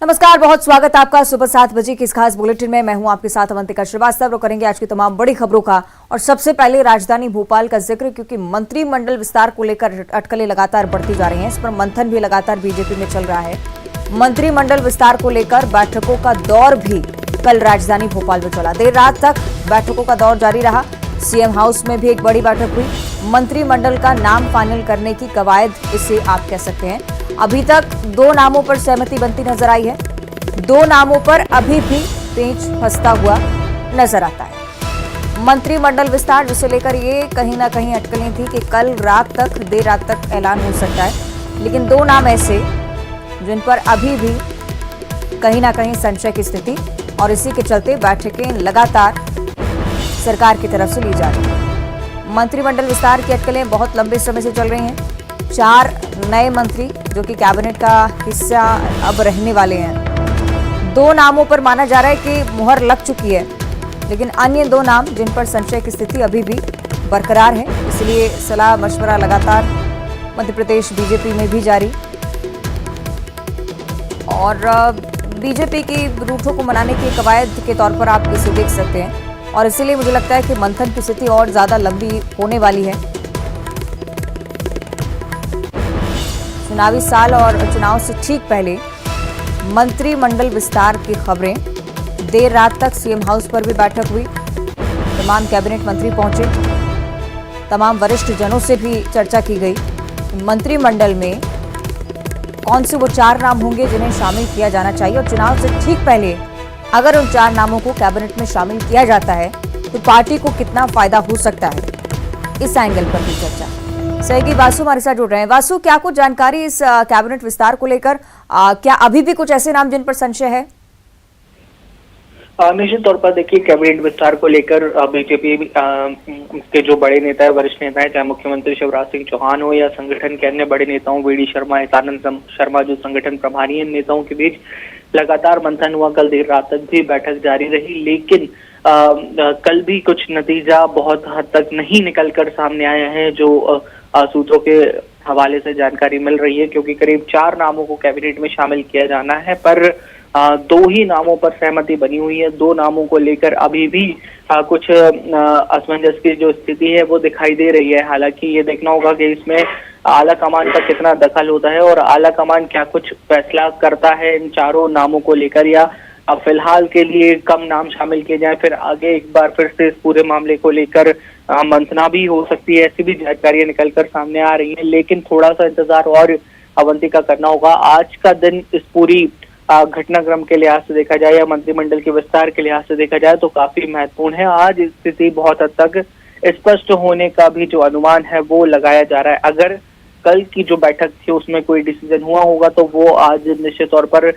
नमस्कार, बहुत स्वागत आपका सुबह 7 बजे की इस खास बुलेटिन में। मैं हूं आपके साथ अवंतिका श्रीवास्तव। करेंगे आज की तमाम बड़ी खबरों का और सबसे पहले राजधानी भोपाल का जिक्र, क्योंकि मंत्रिमंडल विस्तार को लेकर अटकलें लगातार बढ़ती जा रही हैं। इस पर मंथन भी लगातार बीजेपी में चल रहा है। मंत्रिमंडल विस्तार को लेकर बैठकों का दौर भी कल राजधानी भोपाल में चला। देर रात तक बैठकों का दौर जारी रहा। सीएम हाउस में भी एक बड़ी बैठक हुई। मंत्रिमंडल का नाम फाइनल करने की कवायद इसे आप कह सकते हैं। अभी तक 2 नामों पर सहमति बनती नजर आई है। 2 नामों पर अभी भी पेंच फंसता हुआ नजर आता है। मंत्रिमंडल विस्तार जिसे लेकर ये कहीं ना कहीं अटकलें थी कि कल रात तक, देर रात तक ऐलान हो सकता है, लेकिन 2 नाम ऐसे जिन पर अभी भी कहीं ना कहीं संशय की स्थिति, और इसी के चलते बैठकें लगातार सरकार की तरफ से ली जा रही है। मंत्रिमंडल विस्तार की अटकलें बहुत लंबे समय से चल रही हैं। 4 नए मंत्री जो कि कैबिनेट का हिस्सा अब रहने वाले हैं। 2 नामों पर माना जा रहा है कि मुहर लग चुकी है, लेकिन अन्य 2 नाम जिन पर संशय की स्थिति अभी भी बरकरार है। इसलिए सलाह मशवरा लगातार मध्य प्रदेश बीजेपी में भी जारी, और बीजेपी की रूठों को मनाने की कवायद के तौर पर आप इसे देख सकते हैं। और इसीलिए मुझे लगता है कि मंथन की स्थिति और ज्यादा लंबी होने वाली है। चुनावी साल और चुनाव से ठीक पहले मंत्रिमंडल विस्तार की खबरें। देर रात तक सीएम हाउस पर भी बैठक हुई। तमाम कैबिनेट मंत्री पहुंचे। तमाम वरिष्ठ जनों से भी चर्चा की गई। मंत्रिमंडल में कौन से वो 4 नाम होंगे जिन्हें शामिल किया जाना चाहिए, और चुनाव से ठीक पहले अगर उन 4 नामों को कैबिनेट में शामिल किया जाता है तो पार्टी को कितना फायदा हो सकता है, इस एंगल पर भी चर्चा। सहयोगी वासु हमारे साथ जुड़ रहे हैं। वासु, क्या कुछ जानकारी इस कैबिनेट विस्तार को लेकर? क्या अभी भी कुछ ऐसे नाम जिन पर संशय है? निश्चित तौर पर देखिए, कैबिनेट विस्तार को लेकर बीजेपी के जो बड़े नेता है, वरिष्ठ नेता है, चाहे मुख्यमंत्री शिवराज सिंह चौहान हो या संगठन के अन्य बड़े नेताओं वीडी शर्मा, एतानंद शर्मा जो संगठन प्रभारी हैं, नेताओं के बीच लगातार मंथन हुआ। कल देर रात तक भी बैठक जारी रही, लेकिन कल भी कुछ नतीजा बहुत हद तक नहीं निकलकर सामने आया है, जो सूत्रों के हवाले से जानकारी मिल रही है। क्योंकि करीब 4 नामों को कैबिनेट में शामिल किया जाना है, पर 2 ही नामों पर सहमति बनी हुई है। 2 नामों को लेकर अभी भी कुछ असमंजस की जो स्थिति है वो दिखाई दे रही है। हालांकि ये देखना होगा कि इसमें आला कमान का कितना दखल होता है और आला कमान क्या कुछ फैसला करता है इन 4 नामों को लेकर, या फिलहाल के लिए कम नाम शामिल किए जाए, फिर आगे एक बार फिर से इस पूरे मामले को लेकर मंथना भी हो सकती है। ऐसी भी जानकारियां निकलकर सामने आ रही हैं, लेकिन थोड़ा सा इंतजार और अवंतिका करना होगा। आज का दिन इस पूरी घटनाक्रम के लिहाज से देखा जाए या मंत्रिमंडल के विस्तार के लिहाज से देखा जाए तो काफी महत्वपूर्ण है। आज स्थिति बहुत हद तक स्पष्ट होने का भी जो अनुमान है वो लगाया जा रहा है। अगर कल की जो बैठक थी उसमें कोई डिसीजन हुआ होगा तो वो आज निश्चित तौर पर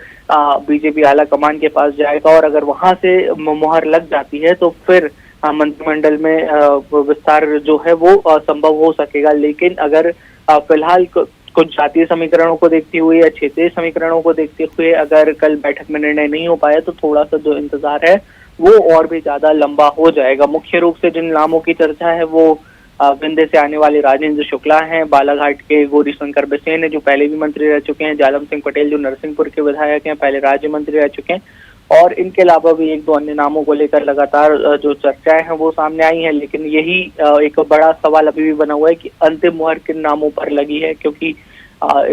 बीजेपी आला कमान के पास जाएगा, और अगर वहां से मुहर लग जाती है तो फिर मंत्रिमंडल में विस्तार जो है वो संभव हो सकेगा। लेकिन अगर फिलहाल कुछ जातीय समीकरणों को देखते हुए या क्षेत्रीय समीकरणों को देखते हुए अगर कल बैठक में निर्णय नहीं हो पाया तो थोड़ा सा जो इंतजार है वो और भी ज्यादा लंबा हो जाएगा। मुख्य रूप से जिन नामों की चर्चा है वो विंध्य से आने वाले राजेंद्र शुक्ला हैं, बालाघाट के गौरीशंकर बिसेन है जो पहले भी मंत्री रह चुके हैं, जालम सिंह पटेल जो नरसिंहपुर के विधायक हैं, पहले राज्य मंत्री रह चुके हैं, और इनके अलावा भी 1-2 अन्य नामों को लेकर लगातार जो चर्चाएं हैं वो सामने आई हैं। लेकिन यही एक बड़ा सवाल अभी भी बना हुआ है कि अंतिम मुहर किन नामों पर लगी है, क्योंकि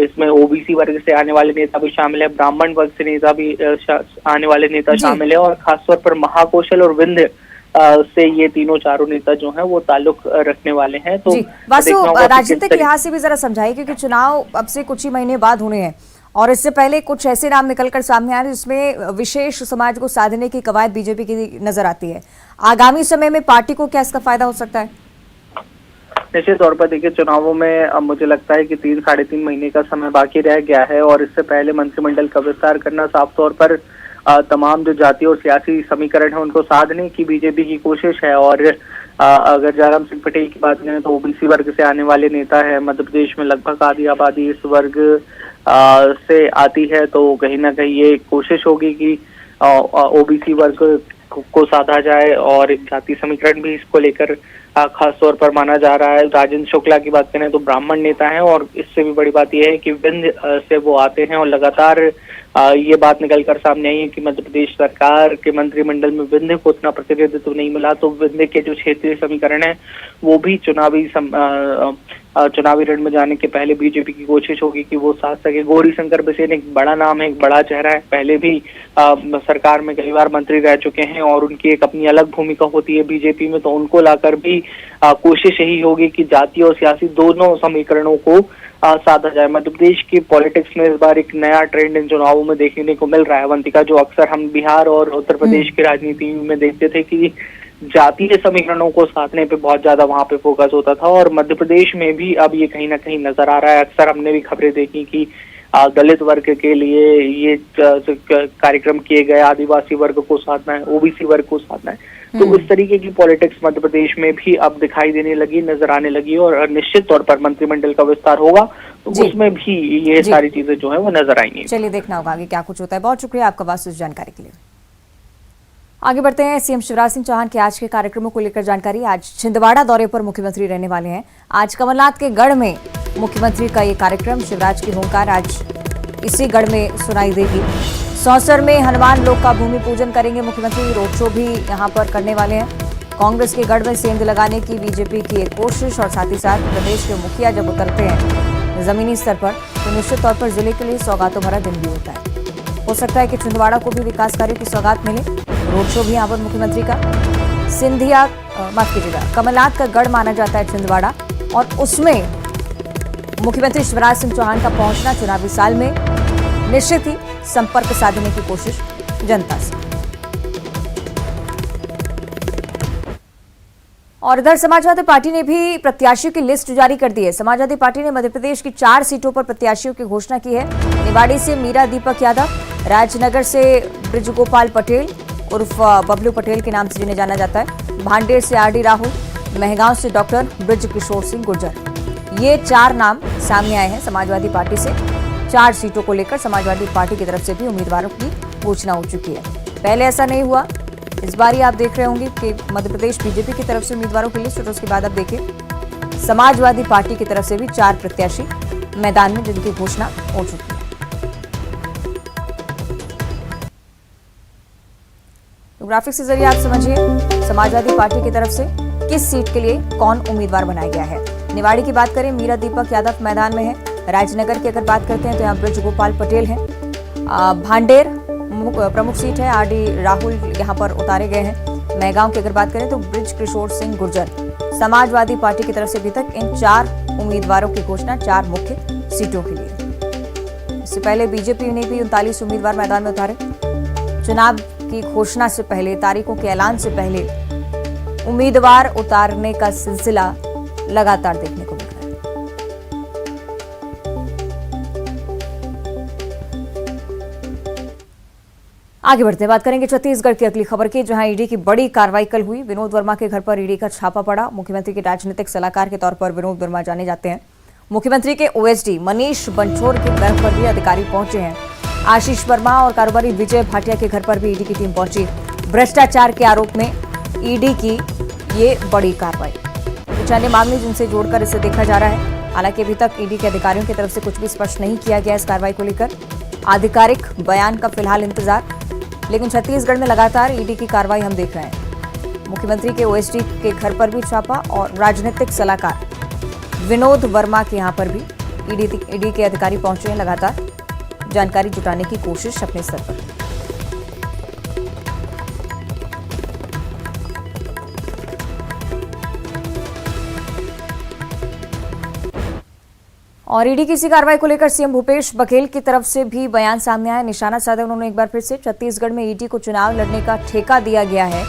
इसमें ओबीसी वर्ग से आने वाले नेता भी शामिल है, ब्राह्मण वर्ग से नेता भी आने वाले नेता शामिल है, और खासतौर पर महाकौशल और विंध्य से ये 3-4 नेता जो हैं वो ताल्लुक रखने वाले हैं। तो वासु, राजनीतिक लिहाज से भी जरा समझाइए, क्योंकि चुनाव अब से कुछ ही महीने बाद होने हैं और इससे पहले कुछ ऐसे नाम निकलकर सामने आ रहे हैं जिसमें विशेष समाज को साधने की कवायद बीजेपी की नजर आती है। आगामी समय में पार्टी को क्या इसका फायदा हो सकता है? निश्चित तौर पर देखिए, चुनावों में मुझे लगता है कि 3-3.5 महीने का समय बाकी रह गया है, और इससे पहले मंत्रिमंडल का विस्तार करना साफ तौर पर तमाम जो जातीय और सियासी समीकरण है उनको साधने की बीजेपी की कोशिश है। और अगर जयराम सिंह पटेल की बात करें तो ओबीसी वर्ग से आने वाले नेता है, मध्य प्रदेश में लगभग आधी आबादी इस वर्ग से आती है, तो कहीं ना कहीं ये कोशिश होगी कि ओबीसी वर्ग को साधा जाए, और जाति समीकरण भी इसको लेकर खास तौर पर माना जा रहा है। राजेंद्र शुक्ला की बात करें तो ब्राह्मण नेता हैं, और इससे भी बड़ी बात यह है कि विंध्य से वो आते हैं और लगातार ये बात निकल कर सामने आई है कि मध्य प्रदेश सरकार के मंत्रिमंडल में विंध्य को उतना प्रतिनिधित्व नहीं मिला, तो विंध्य के जो क्षेत्रीय समीकरण है वो भी चुनावी रण में जाने के पहले बीजेपी की कोशिश होगी कि वो साथ सके। गौरीशंकर बिसेन एक बड़ा नाम है, एक बड़ा चेहरा है, पहले भी सरकार में कई बार मंत्री रह चुके हैं और उनकी एक अपनी अलग भूमिका होती है बीजेपी में, तो उनको लाकर भी कोशिश यही होगी कि जातीय और सियासी दोनों समीकरणों को साधा जाए। मध्य प्रदेश की पॉलिटिक्स में इस बार एक नया ट्रेंड इन चुनावों में देखने को मिल रहा है अवंतिका, जो अक्सर हम बिहार और उत्तर प्रदेश की राजनीति में देखते थे कि जातीय समीकरणों को साधने पे बहुत ज्यादा वहां पे फोकस होता था, और मध्य प्रदेश में भी अब ये कहीं ना कहीं नजर आ रहा है। अक्सर हमने भी खबरें देखी कि दलित वर्ग के लिए ये कार्यक्रम किए गए, आदिवासी वर्ग को साधना है, ओबीसी वर्ग को साधना है, तो उस तरीके की पॉलिटिक्स मध्य प्रदेश में भी अब दिखाई देने लगी, नजर आने लगी, और निश्चित तौर पर मंत्रिमंडल का विस्तार होगा तो उसमें भी ये सारी चीजें जो है वो नजर आएंगी। चलिए देखना होगा आगे क्या कुछ होता है। बहुत शुक्रिया आपका वास्तविक जानकारी के लिए। आगे बढ़ते हैं। सीएम शिवराज सिंह चौहान के आज के कार्यक्रमों को लेकर जानकारी। आज छिंदवाड़ा दौरे पर मुख्यमंत्री रहने वाले हैं। आज कमलनाथ के गढ़ में मुख्यमंत्री का ये कार्यक्रम, शिवराज की हुंकार आज इसी गढ़ में सुनाई देगी। सौंसर में हनुमान लोक का भूमि पूजन करेंगे मुख्यमंत्री। रोड शो भी यहां पर करने वाले हैं। कांग्रेस के गढ़ में सेंध लगाने की बीजेपी की एक कोशिश, और साथ ही साथ प्रदेश के मुखिया जब उतरते हैं जमीनी स्तर पर तो निश्चित तौर पर जिले के लिए सौगातों भरा दिन भी होता है। हो सकता है कि छिंदवाड़ा को भी विकास कार्यों की सौगात मिले। रोड शो भी यहाँ पर मुख्यमंत्री का। कमलनाथ का गढ़ माना जाता है छिंदवाड़ा, और उसमें मुख्यमंत्री शिवराज सिंह चौहान का पहुंचना चुनावी साल में निश्चित ही संपर्क साधने की कोशिश जनता से। और इधर समाजवादी पार्टी ने भी प्रत्याशियों की लिस्ट जारी कर दी है। समाजवादी पार्टी ने मध्य प्रदेश की 4 सीटों पर प्रत्याशियों की घोषणा की है। निवाड़ी से मीरा दीपक यादव, राजनगर से ब्रिजगोपाल पटेल उर्फ बबलू पटेल के नाम से जिन्हें जाना जाता है, भांडेर से आरडी राहुल, महगांव से डॉक्टर ब्रिज किशोर सिंह गुर्जर। ये 4 नाम सामने आए हैं समाजवादी पार्टी से। 4 सीटों को लेकर समाजवादी पार्टी की तरफ से भी उम्मीदवारों की घोषणा हो चुकी है। पहले ऐसा नहीं हुआ। इस बार आप देख रहे होंगे कि मध्य प्रदेश बीजेपी की तरफ से उम्मीदवारों की लिस्ट, और उसके बाद आप देखिए समाजवादी पार्टी की तरफ से भी 4 प्रत्याशी मैदान में जिनकी घोषणा हो चुकी है। तो ग्राफिक के जरिए आप समझिए समाजवादी पार्टी की तरफ से किस सीट के लिए कौन उम्मीदवार बनाया गया है। निवाड़ी की बात करें, मीरा दीपक यादव मैदान में है। राजनगर की अगर बात करते हैं तो यहाँ ब्रिजगोपाल पटेल हैं। भांडेर प्रमुख सीट है, आरडी राहुल यहाँ पर उतारे गए हैं। महगांव की अगर बात करें तो ब्रिज किशोर सिंह गुर्जर। समाजवादी पार्टी की तरफ से अभी तक इन 4 उम्मीदवारों की घोषणा 4 मुख्य सीटों के लिए। इससे पहले बीजेपी ने भी 39 उम्मीदवार मैदान में उतारे। चुनाव की घोषणा से पहले, तारीखों के ऐलान से पहले उम्मीदवार उतारने का सिलसिला लगातार देखने को मिल रहा है। आगे बढ़ते बात करेंगे छत्तीसगढ़ की अगली खबर की, जहां ईडी की बड़ी कार्रवाई कल हुई। विनोद वर्मा के घर पर ईडी का छापा पड़ा। मुख्यमंत्री के राजनीतिक सलाहकार के तौर पर विनोद वर्मा जाने जाते हैं। मुख्यमंत्री के ओएसडी मनीष बंछोर के घर पर भी अधिकारी पहुंचे हैं। आशीष वर्मा और कारोबारी विजय भाटिया के घर पर भी ईडी की टीम पहुंची। भ्रष्टाचार के आरोप में ईडी की ये बड़ी कार्रवाई। कुछ अन्य मामले जिनसे जोड़कर इसे देखा जा रहा है। हालांकि अभी तक ईडी के अधिकारियों की तरफ से कुछ भी स्पष्ट नहीं किया गया इस कार्रवाई को लेकर। आधिकारिक बयान का फिलहाल इंतजार, लेकिन छत्तीसगढ़ में लगातार ईडी की कार्रवाई हम देख रहे हैं। मुख्यमंत्री के ओएसडी के घर पर भी छापा, और राजनीतिक सलाहकार विनोद वर्मा के यहां पर भी ईडी के अधिकारी पहुंचे हैं। लगातार जानकारी जुटाने की कोशिश अपने स्तर पर। और ईडी की इसी कार्रवाई को लेकर सीएम भूपेश बघेल की तरफ से भी बयान सामने आया। निशाना साधा उन्होंने एक बार फिर से। छत्तीसगढ़ में ईडी को चुनाव लड़ने का ठेका दिया गया है।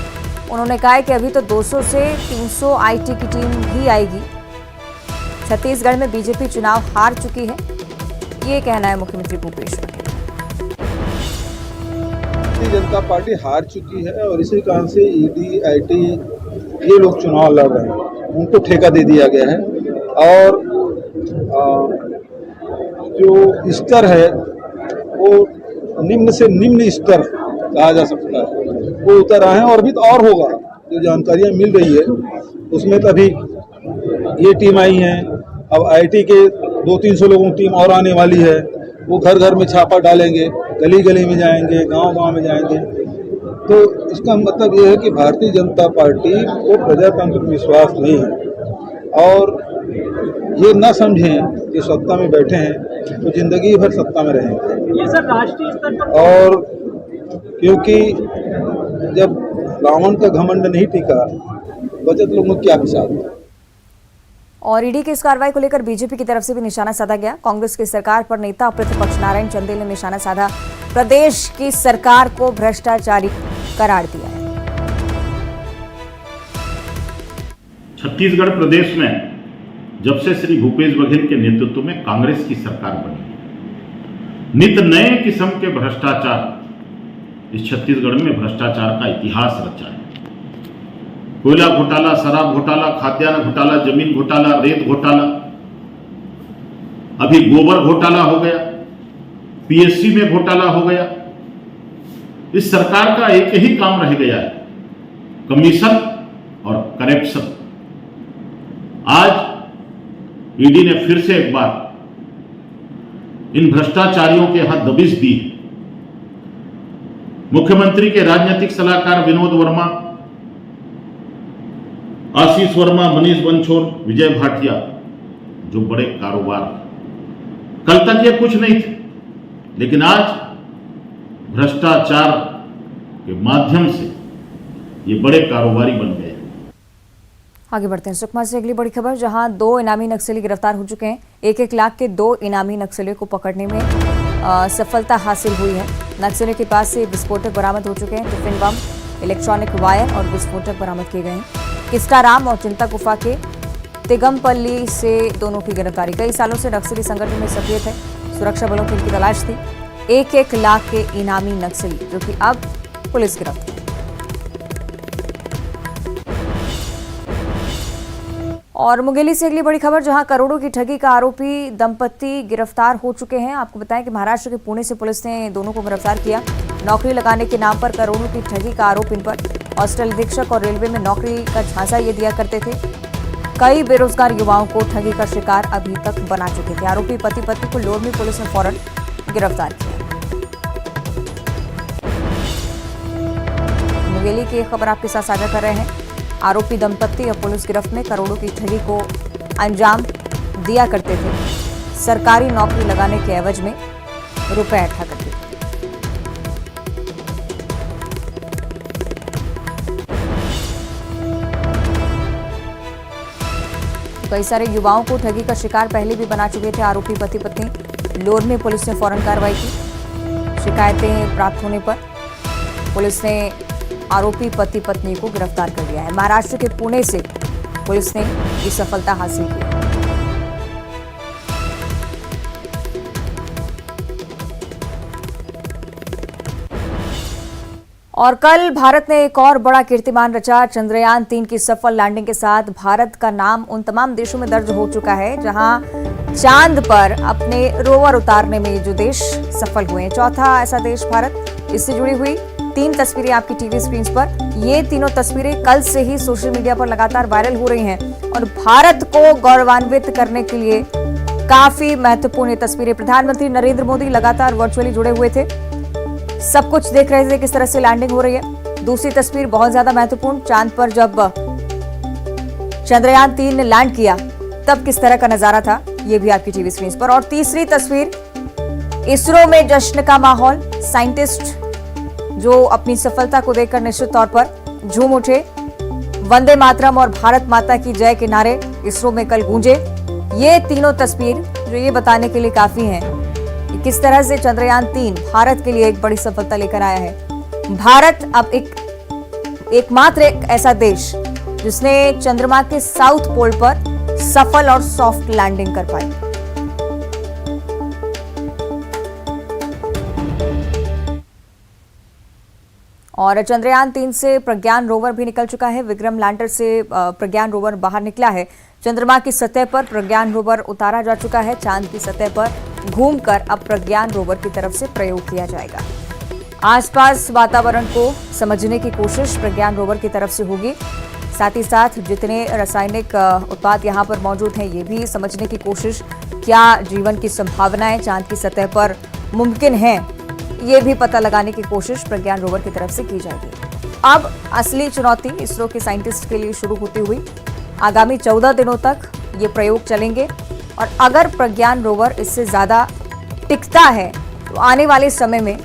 उन्होंने कहा है कि अभी तो 200 से 300 आईटी की टीम भी आएगी। छत्तीसगढ़ में बीजेपी चुनाव हार चुकी है, ये कहना है मुख्यमंत्री भूपेश बघेल। भारतीय जनता पार्टी हार चुकी है और इसी कारण से ईडी आईटी ये लोग चुनाव लड़ रहे हैं, उनको ठेका दे दिया गया है। और जो स्तर है वो निम्न से निम्न स्तर कहा जा सकता है, वो उतर रहे हैं। और भी तो और होगा, जो जानकारियां मिल रही है उसमें तो अभी ये टीम आई है, अब आईटी के 200-300 लोगों की टीम और आने वाली है। वो घर घर में छापा डालेंगे गली गली में जाएंगे, गांव गांव में जाएंगे। तो इसका मतलब ये है कि भारतीय जनता पार्टी को प्रजातंत्र में विश्वास नहीं है और ये ना समझें कि सत्ता में बैठे हैं तो जिंदगी भर सत्ता में रहेंगे। ये सर राष्ट्रीय स्तर पर और क्योंकि जब रावण का घमंड नहीं टिका, बचत लोगों को क्या हिसाब। और ईडी की इस कार्रवाई को लेकर बीजेपी की तरफ से भी निशाना साधा गया। कांग्रेस की सरकार पर नेता प्रतिपक्ष नारायण चंदेल ने निशाना साधा, प्रदेश की सरकार को भ्रष्टाचारी करार दिया है। छत्तीसगढ़ प्रदेश में जब से श्री भूपेश बघेल के नेतृत्व में कांग्रेस की सरकार बनी, नित नए किस्म के भ्रष्टाचार इस छत्तीसगढ़ में भ्रष्टाचार का इतिहास रचा है। कोयला घोटाला, शराब घोटाला, खाद्यान्न घोटाला, जमीन घोटाला, रेत घोटाला, अभी गोबर घोटाला हो गया, पीएससी में घोटाला हो गया। इस सरकार का एक ही काम रह गया है, कमीशन और करप्शन। आज ईडी ने फिर से एक बार इन भ्रष्टाचारियों के हाथ दबिश दी। मुख्यमंत्री के राजनीतिक सलाहकार विनोद वर्मा, आशीष वर्मा, मनीष बंछोर, विजय भाटिया, जो बड़े कारोबार, कल तक ये कुछ नहीं थे, लेकिन आज भ्रष्टाचार के माध्यम से ये बड़े कारोबारी बन गए। आगे बढ़ते हैं सुकमा से अगली बड़ी खबर, जहां 2 इनामी नक्सली गिरफ्तार हो चुके हैं। 1-1 लाख के 2 इनामी नक्सलियों को पकड़ने में सफलता हासिल हुई है। नक्सलियों के पास से विस्फोटक बरामद हो चुके हैं। टिफिन बम, इलेक्ट्रॉनिक वायर और विस्फोटक बरामद किए गए हैं। किस्टाराम और चिंता गुफा के तिगमपल्ली से दोनों की गिरफ्तारी। कई सालों से नक्सली संगठन में सक्रिय थे, सुरक्षा बलों की इनकी तलाश थी। 1-1 लाख के इनामी नक्सली, जो कि अब पुलिस गिरफ्त है। और मुंगेली से अगली बड़ी खबर, जहां करोड़ों की ठगी का आरोपी दंपति गिरफ्तार हो चुके हैं। आपको बताएं कि महाराष्ट्र के पुणे से पुलिस ने दोनों को गिरफ्तार किया। नौकरी लगाने के नाम पर करोड़ों की ठगी का आरोप इन पर। हॉस्टल अधीक्षक और रेलवे में नौकरी का झांसा ये दिया करते थे। कई बेरोजगार युवाओं को ठगी का शिकार अभी तक बना चुके थे। आरोपी पति पत्नी को लोरमी पुलिस ने फौरन गिरफ्तार किया। मुंगेली की खबर आपके साथ साझा कर रहे हैं। आरोपी दंपत्ति अब पुलिस गिरफ्त में। करोड़ों की ठगी को अंजाम दिया करते थे। सरकारी नौकरी लगाने के एवज में रुपए इकट्ठा करते थे। कई सारे युवाओं को ठगी का शिकार पहले भी बना चुके थे आरोपी पति पत्नी। लोर में पुलिस ने फौरन कार्रवाई की। शिकायतें प्राप्त होने पर पुलिस ने आरोपी पति पत्नी को गिरफ्तार कर लिया है। महाराष्ट्र के पुणे से पुलिस ने ये सफलता हासिल की। और कल भारत ने एक और बड़ा कीर्तिमान रचा। चंद्रयान 3 की सफल लैंडिंग के साथ भारत का नाम उन तमाम देशों में दर्ज हो चुका है जहां चांद पर अपने रोवर उतारने में जो देश सफल हुए हैं। चौथा ऐसा देश भारत। इससे जुड़ी हुई 3 तस्वीरें आपकी टीवी स्क्रीन पर। ये तीनों तस्वीरें कल से ही सोशल मीडिया पर लगातार वायरल हो रही हैं और भारत को गौरवान्वित करने के लिए काफी महत्वपूर्ण ये तस्वीरें। प्रधानमंत्री नरेंद्र मोदी लगातार वर्चुअली जुड़े हुए थे, सब कुछ देख रहे थे किस तरह से लैंडिंग हो रही है। दूसरी तस्वीर बहुत ज्यादा महत्वपूर्ण, चांद पर जब चंद्रयान 3 ने लैंड किया तब किस तरह का नजारा था, ये भी आपकी टीवी स्क्रीन पर। और तीसरी तस्वीर, इसरो में जश्न का माहौल। साइंटिस्ट जो अपनी सफलता को देखकर निश्चित तौर पर झूम उठे। वंदे मातरम और भारत माता की जय के नारे इसरो में कल गूंजे। ये तीनों तस्वीर जो ये बताने के लिए काफी हैं कि किस तरह से चंद्रयान 3 भारत के लिए एक बड़ी सफलता लेकर आया है। भारत अब एकमात्र एक ऐसा देश जिसने चंद्रमा के साउथ पोल पर सफल और सॉफ्ट लैंडिंग कर पाई। और चंद्रयान 3 से प्रज्ञान रोवर भी निकल चुका है। विक्रम लैंडर से प्रज्ञान रोवर बाहर निकला है। चंद्रमा की सतह पर प्रज्ञान रोवर उतारा जा चुका है। चांद की सतह पर घूमकर अब प्रज्ञान रोवर की तरफ से प्रयोग किया जाएगा। आसपास वातावरण को समझने की कोशिश प्रज्ञान रोवर की तरफ से होगी। साथ ही साथ जितने रासायनिक उत्पाद यहाँ पर मौजूद हैं ये भी समझने की कोशिश, क्या जीवन की संभावनाएं चांद की सतह पर मुमकिन हैं, ये भी पता लगाने की कोशिश प्रज्ञान रोवर की तरफ से की जाएगी। अब असली चुनौती इसरो के साइंटिस्ट के लिए शुरू होती हुई आगामी 14 दिनों तक ये प्रयोग चलेंगे और अगर प्रज्ञान रोवर इससे ज्यादा टिकता है तो आने वाले समय में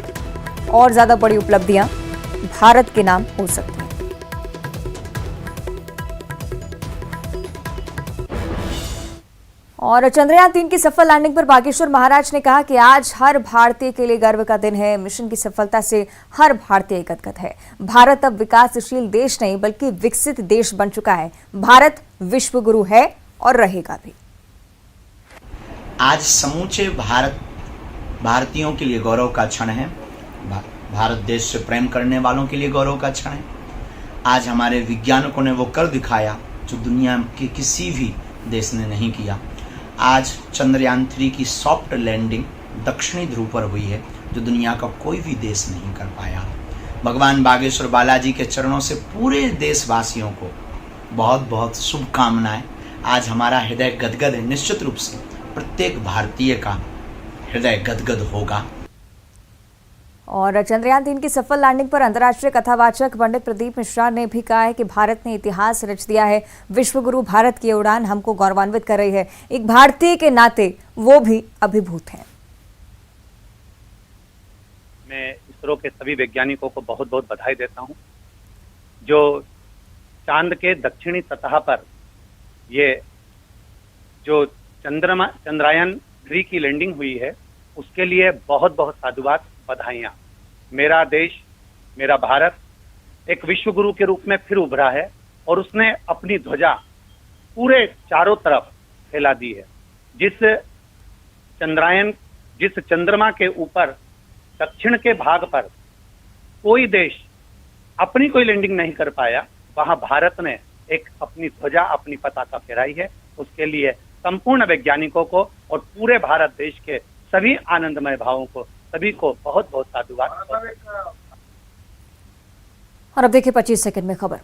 और ज्यादा बड़ी उपलब्धियां भारत के नाम हो सकती हैं। और चंद्रयान 3 की सफल लैंडिंग पर बागेश्वर महाराज ने कहा कि आज हर भारतीय के लिए गर्व का दिन है। मिशन की सफलता से हर भारतीय गदगद है। भारत अब विकासशील देश नहीं बल्कि विकसित देश बन चुका है। भारत विश्व गुरु है और रहेगा भी। आज समूचे भारतीयों के लिए गौरव का क्षण है। भारत देश से प्रेम करने वालों के लिए गौरव का क्षण है। आज हमारे वैज्ञानिकों ने वो कर दिखाया जो दुनिया के किसी भी देश ने नहीं किया। आज चंद्रयान 3 की सॉफ्ट लैंडिंग दक्षिणी ध्रुव पर हुई है जो दुनिया का कोई भी देश नहीं कर पाया। भगवान बागेश्वर बालाजी के चरणों से पूरे देशवासियों को बहुत बहुत शुभकामनाएं। आज हमारा हृदय गदगद है। निश्चित रूप से प्रत्येक भारतीय का हृदय गदगद होगा। और चंद्रयान 3 की सफल लैंडिंग पर अंतर्राष्ट्रीय कथावाचक पंडित प्रदीप मिश्रा ने भी कहा है कि भारत ने इतिहास रच दिया है। विश्वगुरु भारत की उड़ान हमको गौरवान्वित कर रही है। एक भारतीय के नाते वो भी अभिभूत हैं। मैं इसरो के सभी वैज्ञानिकों को बहुत बहुत बधाई देता हूं जो चांद के दक्षिणी सतह पर ये जो चंद्रयान 3 की लैंडिंग हुई है उसके लिए बहुत बहुत साधुवाद, बधाइयाँ। मेरा देश, मेरा भारत एक विश्व गुरु के रूप में फिर उभरा है और उसने अपनी ध्वजा पूरे चारों तरफ फैला दी है। जिस चंद्रमा के ऊपर दक्षिण के भाग पर कोई देश अपनी कोई लैंडिंग नहीं कर पाया, वहां भारत ने एक अपनी ध्वजा, अपनी पताका फहराई है। उसके लिए संपूर्ण वैज्ञानिकों को और पूरे भारत देश के सभी आनंदमय भावों को, सभी को बहुत बहुत साधुवाद। और अब देखिए 25 सेकंड में खबर।